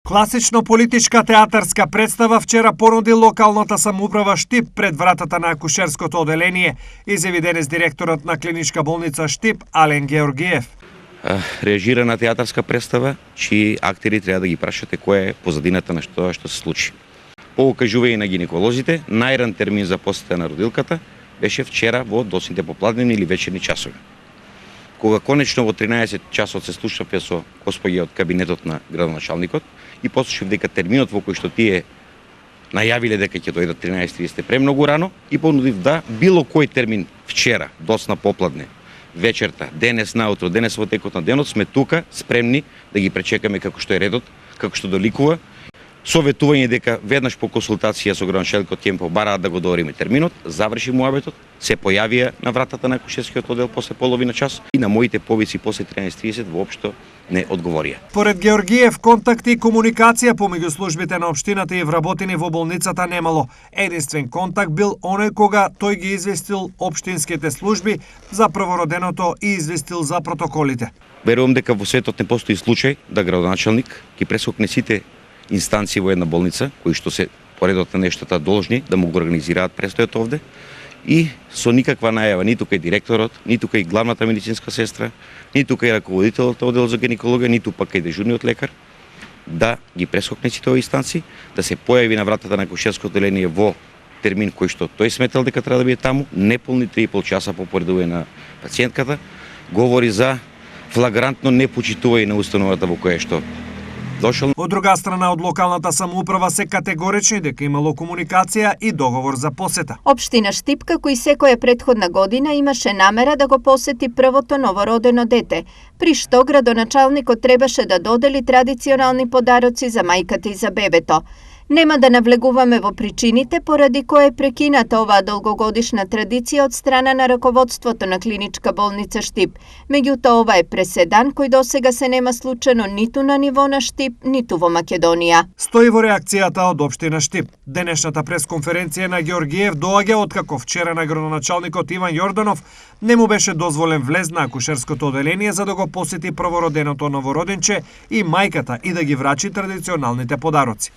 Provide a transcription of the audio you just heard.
Класично политичка театарска представа вчера понуди локалната самоуправа Штип пред вратата на акушерското оделение, изјави денес директорот на клиничка болница Штип Ален Георгиев. Реагира на театарска представа, чии актери треба да ги прашате кој е позадината на тоа што се случи. По укажување на гинеколозите, најран термин за посета на родилката беше вчера во доцните попладневни или вечерни часови. Кога конечно во 13 часот се слушавме со господја од кабинетот на градоначалникот и послушав дека терминот во кој што тие најавиле дека ќе дојдат 13:30 премногу рано и понудив да било кој термин вчера, доцна попладне, вечерта, денес наутро, денес во текот на денот сме тука спремни да ги пречекаме како што е редот, како што доликува. Советување дека веднаш по консултација со градоначалникот ќе им побараат да го договориме терминот, заврши муабетот, се појавија на вратата на акушерскиот оддел после половина час и на моите повици после 13:30 воопшто не одговорија. Поред Георгиев, контакти и комуникација помеѓу службите на општината и вработени во болницата немало. Единствен контакт бил оној кога тој ги известил општинските служби за првороденото и известил за протоколите. Верувам дека во светот не постои случај да градоначалник ги прескокне сите инстанции во една болница, кои што се поредот на нештата должни да му го организираат престојот овде и со никаква најава ниту кај директорот, ниту кај главната медицинска сестра, ниту кај раководителот на оддел за гинекологија, ниту пак кај дежурниот лекар, да ги прескокне сите овие инстанции, да се појави на вратата на акушерско оделение во термин кој што тој сметал дека треба да биде таму, неполни 3,5 часа по поредување на пациентката, говори за флагрантно непочитување на установата во која што дошол. Од друга страна, од локалната самоуправа се категорични дека имало комуникација и договор за посета. Општина Штип, како и секоја претходна година, имаше намера да го посети првото новородено дете, при што градоначалникот требаше да додели традиционални подароци за мајката и за бебето. Нема да навлегуваме во причините поради кои е прекината оваа долгогодишна традиција од страна на раководството на клиничка болница Штип. Меѓутоа, ова е преседан кој досега се нема случено ниту на ниво на Штип, ниту во Македонија. Стои во реакцијата од општина Штип. Денешната пресконференција на Георгиев доаѓа откако вчера на градоначалникот Иван Јорданов не му беше дозволен влез на акушерското оделение за да го посети првороденото новороденче и мајката и да ги врачи традиционалните подароци.